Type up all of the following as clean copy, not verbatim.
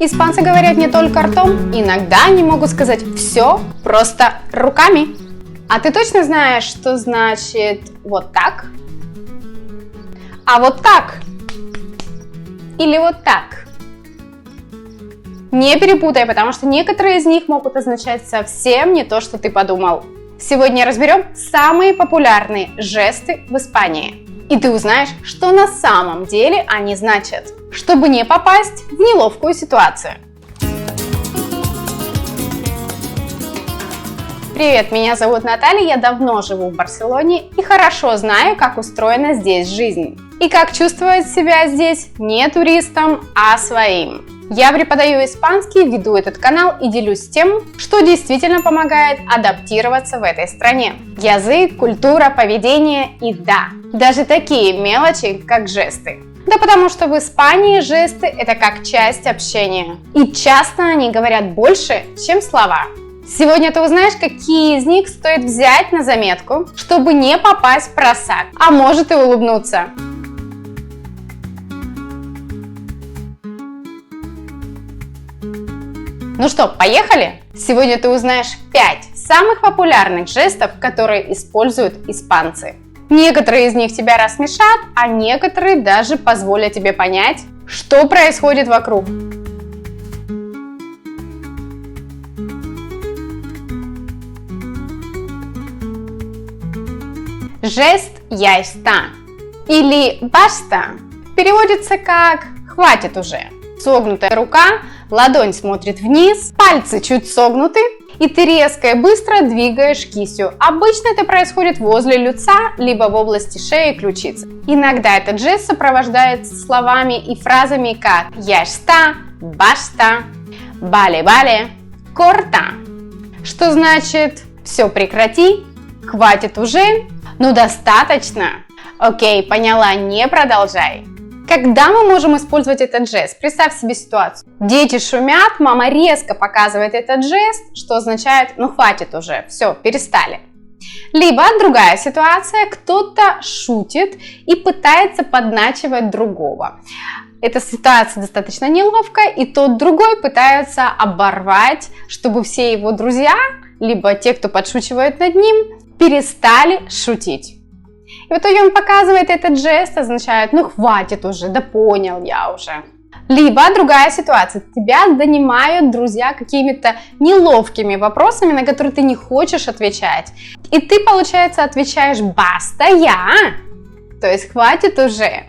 Испанцы говорят не только ртом, иногда они могут сказать все просто руками. А ты точно знаешь, что значит вот так? А вот так? Или вот так? Не перепутай, потому что некоторые из них могут означать совсем не то, что ты подумал. Сегодня разберем самые популярные жесты в Испании. И ты узнаешь, что на самом деле они значат, чтобы не попасть в неловкую ситуацию. Привет, меня зовут Наталья, я давно живу в Барселоне и хорошо знаю, как устроена здесь жизнь. И как чувствовать себя здесь не туристом, а своим. Я преподаю испанский, веду этот канал и делюсь тем, что действительно помогает адаптироваться в этой стране. Язык, культура, поведение и да, даже такие мелочи, как жесты. Да потому что в Испании жесты – это как часть общения. И часто они говорят больше, чем слова. Сегодня ты узнаешь, какие из них стоит взять на заметку, чтобы не попасть в просак, а может и улыбнуться. Ну что, поехали? Сегодня ты узнаешь 5 самых популярных жестов, которые используют испанцы. Некоторые из них тебя рассмешат, а некоторые даже позволят тебе понять, что происходит вокруг. Жест «я está» или «basta» переводится как «хватит уже». Согнутая рука, ладонь смотрит вниз, пальцы чуть согнуты, и ты резко и быстро двигаешь кистью. Обычно это происходит возле лица, либо в области шеи и ключицы. Иногда этот жест сопровождается словами и фразами как «ya está», «basta», «vale, vale», «corta», что значит «все прекрати», «хватит уже», «ну достаточно», «окей, поняла, не продолжай». Когда мы можем использовать этот жест? Представь себе ситуацию. Дети шумят, мама резко показывает этот жест, что означает «ну хватит уже, все, перестали». Либо другая ситуация, кто-то шутит и пытается подначивать другого. Эта ситуация достаточно неловкая, и тот другой пытается оборвать, чтобы все его друзья, либо те, кто подшучивает над ним, перестали шутить. И в итоге он показывает этот жест, означает «ну хватит уже, да понял я уже». Либо другая ситуация, тебя донимают друзья какими-то неловкими вопросами, на которые ты не хочешь отвечать. И ты, получается, отвечаешь «баста я», то есть «хватит уже».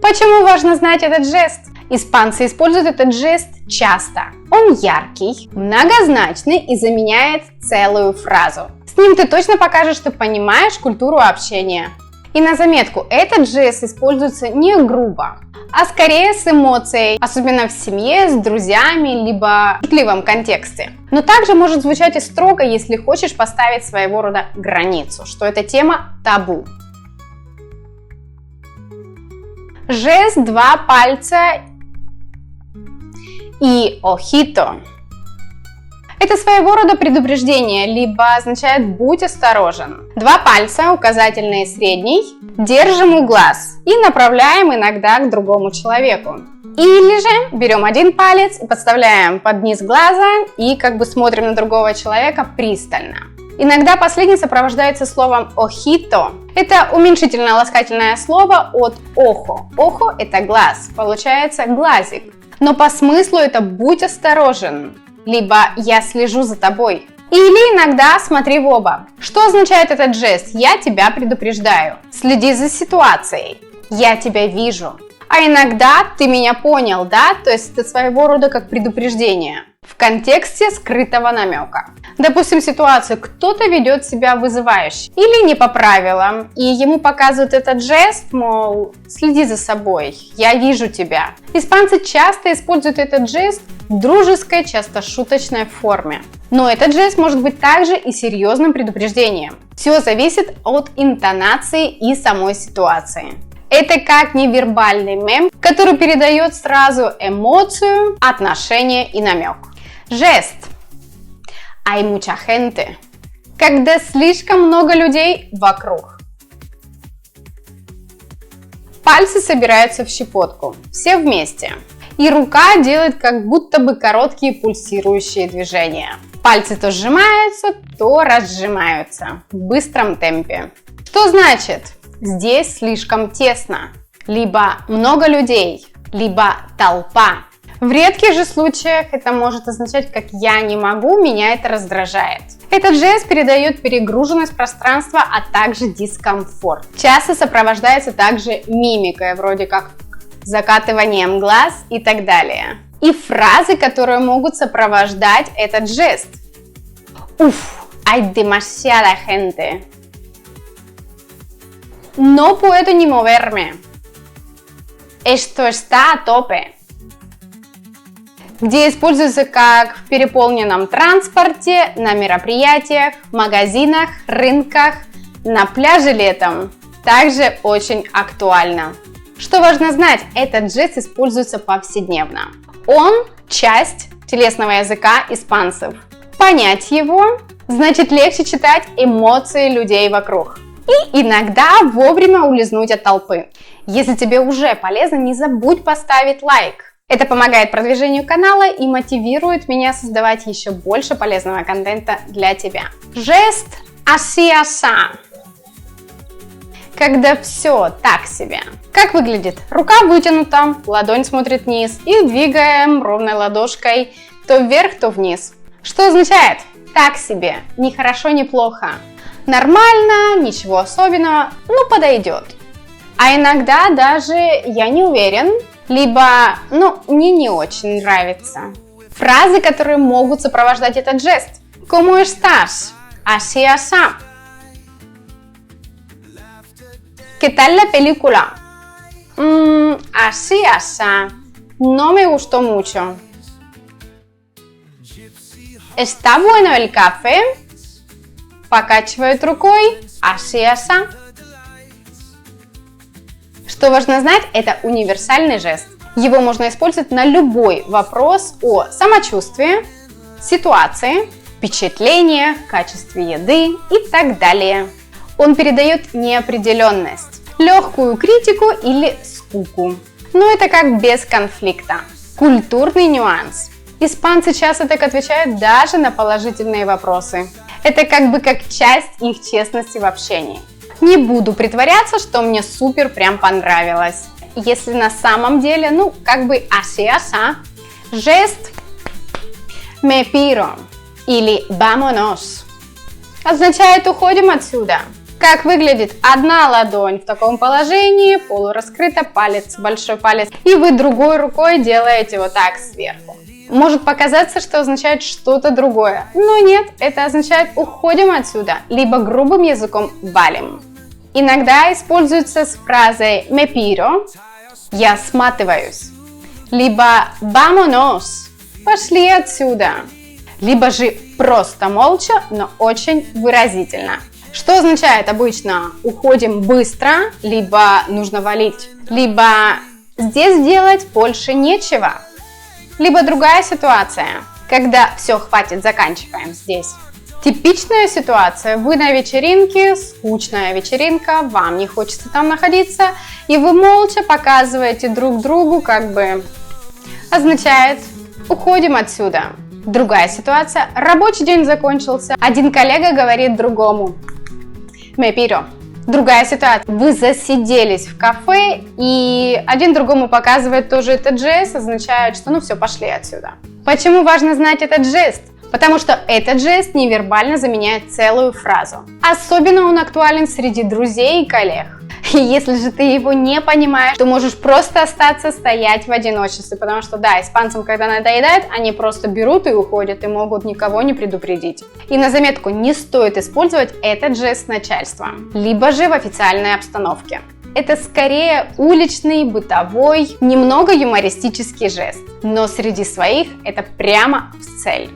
Почему важно знать этот жест? Испанцы используют этот жест часто. Он яркий, многозначный и заменяет целую фразу. С ним ты точно покажешь, что понимаешь культуру общения. И на заметку, этот жест используется не грубо, а скорее с эмоцией, особенно в семье, с друзьями, либо в шутливом контексте. Но также может звучать и строго, если хочешь поставить своего рода границу, что эта тема табу. Жест «два пальца» и «ojito». Это своего рода предупреждение, либо означает «будь осторожен». Два пальца, указательный и средний, держим у глаз и направляем иногда к другому человеку. Или же берем один палец и подставляем под низ глаза и как бы смотрим на другого человека пристально. Иногда последний сопровождается словом «ojito». Это уменьшительное ласкательное слово от «ojo». «Ojo» – это глаз, получается глазик. Но по смыслу это «будь осторожен», либо «я слежу за тобой». Или иногда «смотри в оба». Что означает этот жест? «Я тебя предупреждаю». Следи за ситуацией. «Я тебя вижу». А иногда «ты меня понял», да? То есть это своего рода как предупреждение в контексте скрытого намека. Допустим, ситуацию, кто-то ведет себя вызывающе или не по правилам, и ему показывают этот жест, мол, следи за собой, я вижу тебя. Испанцы часто используют этот жест в дружеской, часто шуточной форме. Но этот жест может быть также и серьезным предупреждением. Все зависит от интонации и самой ситуации. Это как невербальный мем, который передает сразу эмоцию, отношение и намек. Жест «hay mucha gente», когда слишком много людей вокруг. Пальцы собираются в щепотку, все вместе. И рука делает как будто бы короткие пульсирующие движения. Пальцы то сжимаются, то разжимаются в быстром темпе. Что значит? Здесь слишком тесно. Либо много людей, либо толпа. В редких же случаях это может означать, как «я не могу, меня это раздражает». Этот жест передает перегруженность пространства, а также дискомфорт. Часто сопровождается также мимикой, вроде как закатыванием глаз и так далее. И фразы, которые могут сопровождать этот жест. Уф, hay demasiada gente. No puedo ni moverme. Esto está a tope. Где используется как в переполненном транспорте, на мероприятиях, магазинах, рынках, на пляже летом. Также очень актуально. Что важно знать, этот жест используется повседневно. Он часть телесного языка испанцев. Понять его значит легче читать эмоции людей вокруг. И иногда вовремя улизнуть от толпы. Если тебе уже полезно, не забудь поставить лайк. Это помогает продвижению канала и мотивирует меня создавать еще больше полезного контента для тебя. Жест así asá. Когда все так себе. Как выглядит? Рука вытянута, ладонь смотрит вниз и двигаем ровной ладошкой то вверх, то вниз. Что означает? Так себе, ни хорошо, ни плохо. Нормально, ничего особенного, ну подойдет. А иногда даже я не уверен, либо, мне не очень нравится. Фразы, которые могут сопровождать этот жест. ¿Cómo estás? Así asá. ¿Qué tal la película? Así asá. No me gustó mucho. ¿Está bueno el café? Покачивает рукой. Así asá. Что важно знать, это универсальный жест. Его можно использовать на любой вопрос о самочувствии, ситуации, впечатлениях, качестве еды и так далее. Он передает неопределенность, легкую критику или скуку. Но это как без конфликта. Культурный нюанс. Испанцы часто так отвечают даже на положительные вопросы. Это как часть их честности в общении. Не буду притворяться, что мне супер прям понравилось. Если на самом деле, así asá. Жест me piro или vámonos означает уходим отсюда. Как выглядит? Одна ладонь в таком положении, полураскрыта, палец, большой палец, и вы другой рукой делаете вот так сверху. Может показаться, что означает что-то другое, но нет, это означает уходим отсюда, либо грубым языком валим. Иногда используется с фразой me piro, я сматываюсь, либо vámonos, пошли отсюда, либо же просто молча, но очень выразительно. Что означает обычно уходим быстро, либо нужно валить, либо здесь делать больше нечего. Либо другая ситуация, когда все, хватит, заканчиваем здесь. Типичная ситуация, вы на вечеринке, скучная вечеринка, вам не хочется там находиться, и вы молча показываете друг другу, означает уходим отсюда. Другая ситуация, рабочий день закончился, один коллега говорит другому me piro. Другая ситуация. Вы засиделись в кафе, и один другому показывает тоже этот жест, означает, что все, пошли отсюда. Почему важно знать этот жест? Потому что этот жест невербально заменяет целую фразу. Особенно он актуален среди друзей и коллег. И если же ты его не понимаешь, то можешь просто остаться стоять в одиночестве, потому что да, испанцам, когда надоедает, они просто берут и уходят, и могут никого не предупредить. И на заметку, не стоит использовать этот жест с начальством, либо же в официальной обстановке. Это скорее уличный, бытовой, немного юмористический жест, но среди своих это прямо в цель.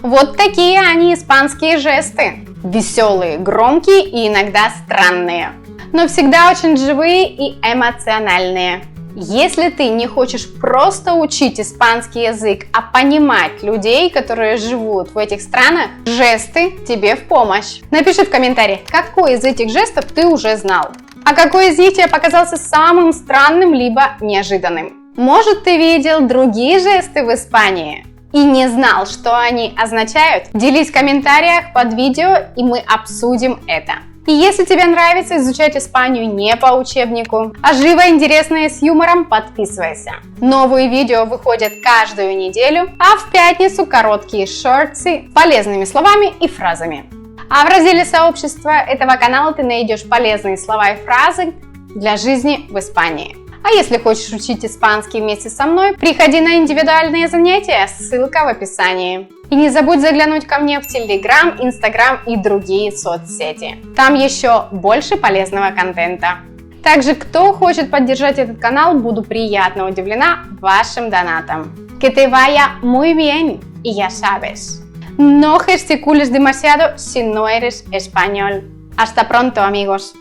Вот такие они, испанские жесты. Веселые, громкие и иногда странные, но всегда очень живые и эмоциональные. Если ты не хочешь просто учить испанский язык, а понимать людей, которые живут в этих странах, жесты тебе в помощь. Напиши в комментариях, какой из этих жестов ты уже знал, а какой из них тебе показался самым странным либо неожиданным. Может, ты видел другие жесты в Испании и не знал, что они означают? Делись в комментариях под видео, и мы обсудим это. И если тебе нравится изучать Испанию не по учебнику, а живо, интересно и с юмором, подписывайся. Новые видео выходят каждую неделю, а в пятницу короткие шортсы с полезными словами и фразами. А в разделе сообщества этого канала ты найдешь полезные слова и фразы для жизни в Испании. А если хочешь учить испанский вместе со мной, приходи на индивидуальные занятия, ссылка в описании. И не забудь заглянуть ко мне в Telegram, Instagram и другие соцсети. Там еще больше полезного контента. Также, кто хочет поддержать этот канал, буду приятно удивлена вашим донатом. Que te vaya muy bien, y ya sabes. No gesticules demasiado si no eres español. Hasta pronto, amigos.